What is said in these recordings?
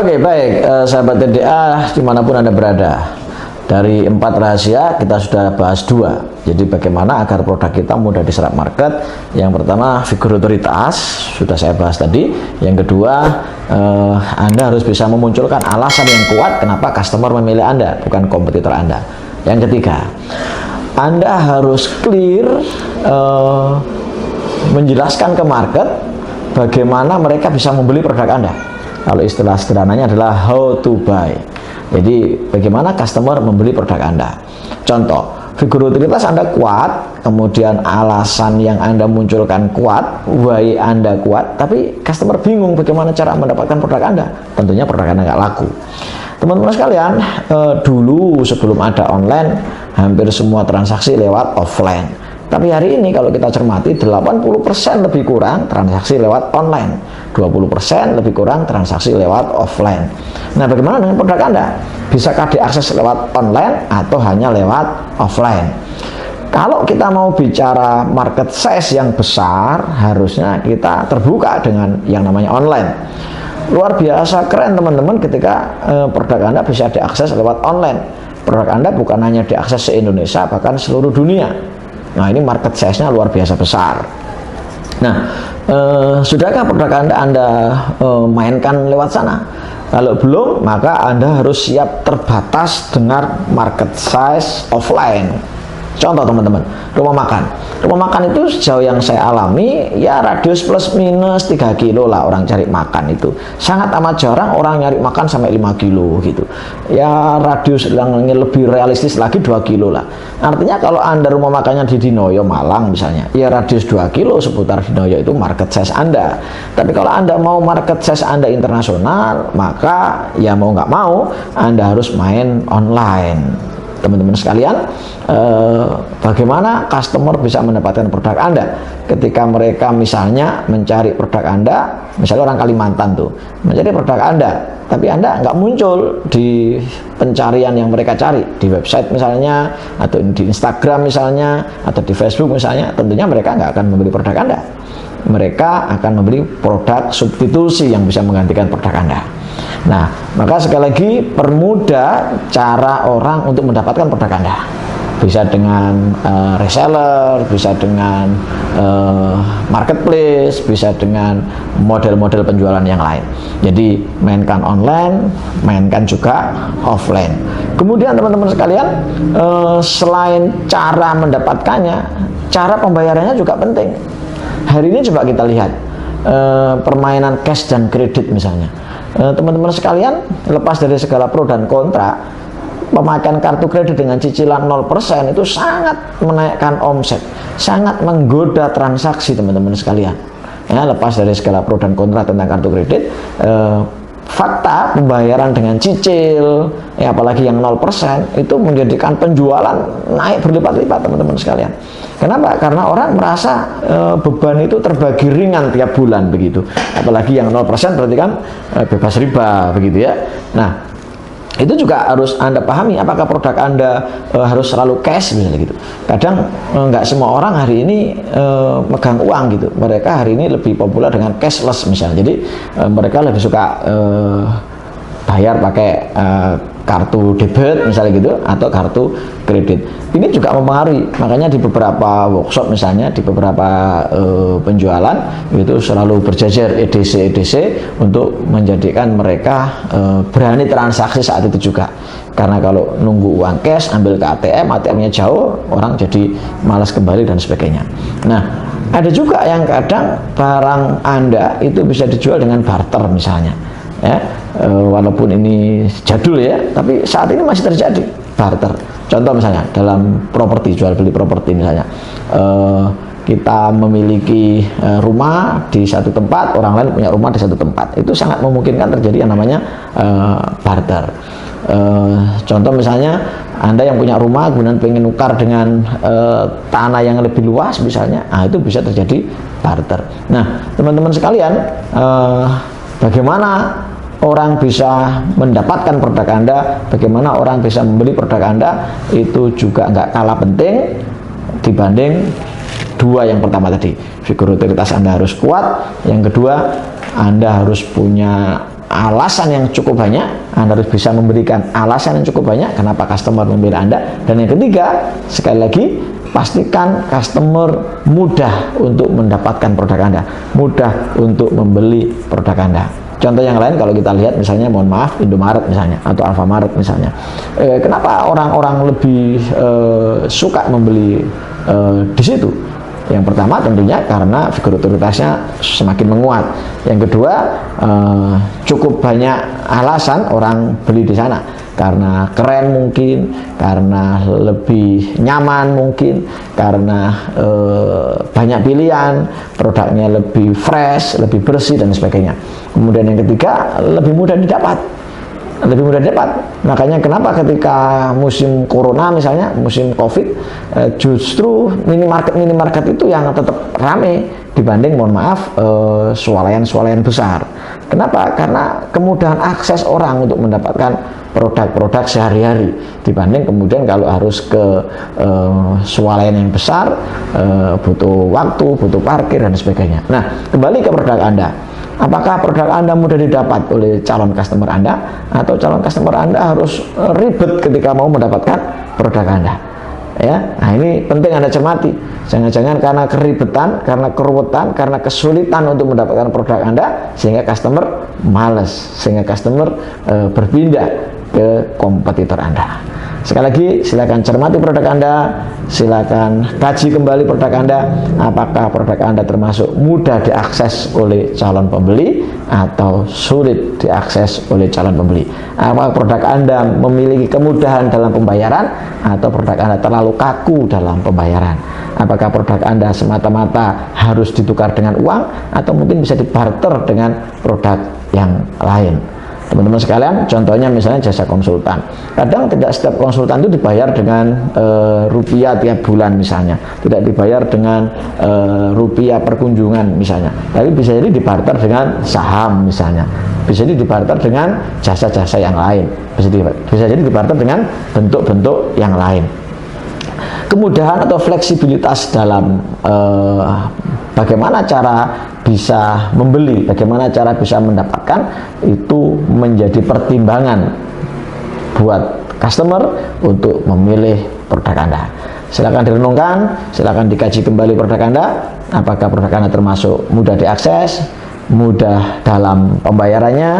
Oke, baik, sahabat TDA dimanapun Anda berada. Dari 4 rahasia kita sudah bahas 2. Jadi bagaimana agar produk kita mudah diserap market. Yang pertama, figur otoritas, sudah saya bahas tadi. Yang kedua, Anda harus bisa memunculkan alasan yang kuat kenapa customer memilih Anda, bukan kompetitor Anda. Yang ketiga, Anda harus clear menjelaskan ke market bagaimana mereka bisa membeli produk Anda. Kalau istilah sederhananya adalah how to buy. Jadi bagaimana customer membeli produk Anda. Contoh, figur otoritas Anda kuat, kemudian alasan yang Anda munculkan kuat, why Anda kuat, tapi customer bingung bagaimana cara mendapatkan produk Anda. Tentunya produk Anda nggak laku. Teman-teman sekalian, dulu sebelum ada online, hampir semua transaksi lewat offline. Tapi hari ini kalau kita cermati, 80% lebih kurang transaksi lewat online, 20% lebih kurang transaksi lewat offline. Nah, bagaimana dengan produk Anda? Bisakah diakses lewat online atau hanya lewat offline? Kalau kita mau bicara market size yang besar, harusnya kita terbuka dengan yang namanya online. Luar biasa keren teman-teman ketika produk Anda bisa diakses lewat online. Produk Anda bukan hanya diakses se-Indonesia, bahkan seluruh dunia. Nah, ini market size-nya luar biasa besar. Nah, sudahkah produk Anda mainkan lewat sana? Kalau belum, maka Anda harus siap terbatas dengan market size offline. Contoh teman-teman, rumah makan. Rumah makan itu sejauh yang saya alami, ya radius plus minus 3 kilo lah orang cari makan itu. Sangat amat jarang orang nyari makan sampai 5 kilo gitu. Ya radius yang lebih realistis lagi 2 kilo lah. Artinya kalau Anda rumah makannya di Dinoyo, Malang misalnya, ya radius 2 kilo seputar Dinoyo itu market size Anda. Tapi kalau Anda mau market size Anda internasional, maka ya mau nggak mau Anda harus main online. Teman-teman sekalian, bagaimana customer bisa mendapatkan produk Anda ketika mereka misalnya mencari produk Anda, misalnya orang Kalimantan tuh mencari produk Anda, tapi Anda nggak muncul di pencarian yang mereka cari di website misalnya, atau di Instagram misalnya, atau di Facebook misalnya, tentunya mereka nggak akan membeli produk Anda. Mereka akan membeli produk substitusi yang bisa menggantikan produk Anda. Nah, maka sekali lagi permudah cara orang untuk mendapatkan produk Anda. Bisa dengan reseller, bisa dengan marketplace, bisa dengan model-model penjualan yang lain. Jadi mainkan online, mainkan juga offline. Kemudian teman-teman sekalian, selain cara mendapatkannya, cara pembayarannya juga penting. Hari ini coba kita lihat permainan cash dan kredit misalnya. Teman-teman sekalian, lepas dari segala pro dan kontra, pemakaian kartu kredit dengan cicilan 0% itu sangat menaikkan omset, sangat menggoda transaksi teman-teman sekalian. Ya, lepas dari segala pro dan kontra tentang kartu kredit, fakta pembayaran dengan cicil, ya apalagi yang 0%, itu menjadikan penjualan naik berlipat-lipat teman-teman sekalian. Kenapa? Karena orang merasa beban itu terbagi ringan tiap bulan begitu. Apalagi yang 0% berarti kan bebas riba begitu ya. Nah, itu juga harus Anda pahami, apakah produk Anda harus selalu cash misalnya gitu. Kadang nggak semua orang hari ini megang uang gitu. Mereka hari ini lebih populer dengan cashless misalnya. Jadi mereka lebih suka bayar pakai kartu debit misalnya gitu, atau kartu kredit. Ini juga mempengaruhi. Makanya di beberapa workshop misalnya, di beberapa penjualan itu selalu berjajar EDC untuk menjadikan mereka berani transaksi saat itu juga. Karena kalau nunggu uang cash, ambil ke ATM-nya jauh, orang jadi malas kembali dan sebagainya. Nah, ada juga yang kadang barang Anda itu bisa dijual dengan barter misalnya. Ya, walaupun ini jadul ya, tapi saat ini masih terjadi barter. Contoh misalnya dalam properti, jual beli properti misalnya, kita memiliki rumah di satu tempat, orang lain punya rumah di satu tempat, itu sangat memungkinkan terjadi yang namanya barter. Contoh misalnya Anda yang punya rumah kemudian pengen nukar dengan tanah yang lebih luas misalnya, nah itu bisa terjadi barter. Nah teman-teman sekalian, bagaimana orang bisa mendapatkan produk Anda, bagaimana orang bisa membeli produk Anda, itu juga nggak kalah penting dibanding 2 yang pertama tadi. Figur otoritas Anda harus kuat, yang kedua Anda harus punya alasan yang cukup banyak. Anda harus bisa memberikan alasan yang cukup banyak kenapa customer memilih Anda. Dan yang ketiga, sekali lagi, pastikan customer mudah untuk mendapatkan produk Anda, mudah untuk membeli produk Anda. Contoh yang lain, kalau kita lihat misalnya, mohon maaf, Indomaret misalnya, atau Alfamart misalnya, kenapa orang-orang lebih suka membeli di situ? Yang pertama tentunya karena figur otoritasnya semakin menguat. Yang kedua, cukup banyak alasan orang beli di sana, karena keren mungkin, karena lebih nyaman mungkin, karena banyak pilihan, produknya lebih fresh, lebih bersih dan sebagainya. Kemudian yang ketiga, lebih mudah didapat. Makanya kenapa ketika musim corona misalnya, musim covid, justru minimarket itu yang tetap rame dibanding, mohon maaf, swalayan besar. Kenapa? Karena kemudahan akses orang untuk mendapatkan produk-produk sehari-hari, dibanding kemudian kalau harus ke swalayan yang besar, butuh waktu, butuh parkir dan sebagainya. Nah, kembali ke produk Anda. Apakah produk Anda mudah didapat oleh calon customer Anda, atau calon customer Anda harus ribet ketika mau mendapatkan produk Anda? Ya, nah ini penting Anda cermati. Jangan-jangan karena keribetan, karena keruwetan, karena kesulitan untuk mendapatkan produk Anda, sehingga customer males, sehingga customer berpindah ke kompetitor Anda. Sekali lagi, silakan cermati produk Anda, silakan kaji kembali produk Anda, apakah produk Anda termasuk mudah diakses oleh calon pembeli atau sulit diakses oleh calon pembeli. Apakah produk Anda memiliki kemudahan dalam pembayaran, atau produk Anda terlalu kaku dalam pembayaran. Apakah produk Anda semata-mata harus ditukar dengan uang, atau mungkin bisa dibarter dengan produk yang lain. Teman-teman sekalian, contohnya misalnya jasa konsultan. Kadang tidak setiap konsultan itu dibayar dengan rupiah tiap bulan misalnya, tidak dibayar dengan rupiah per kunjungan misalnya, tapi bisa jadi dibarter dengan saham misalnya, bisa jadi dibarter dengan jasa-jasa yang lain, bisa jadi dibarter dengan bentuk-bentuk yang lain. Kemudahan atau fleksibilitas dalam bagaimana cara bisa membeli, bagaimana cara bisa mendapatkan, itu menjadi pertimbangan buat customer untuk memilih produk Anda. Silakan direnungkan, silakan dikaji kembali produk Anda, apakah produk Anda termasuk mudah diakses, mudah dalam pembayarannya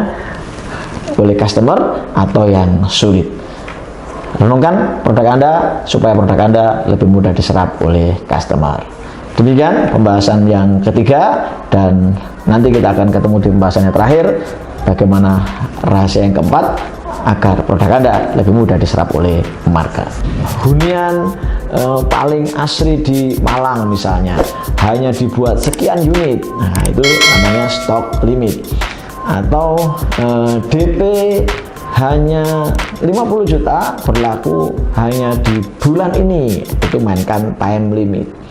oleh customer, atau yang sulit. Renungkan produk Anda supaya produk Anda lebih mudah diserap oleh customer. Demikian pembahasan yang ketiga, dan nanti kita akan ketemu di pembahasan yang terakhir, bagaimana rahasia yang keempat agar produk Anda lebih mudah diserap oleh market. Hunian paling asri di Malang misalnya hanya dibuat sekian unit, nah itu namanya stock limit. Atau DP hanya 50 juta berlaku hanya di bulan ini, itu mainkan time limit.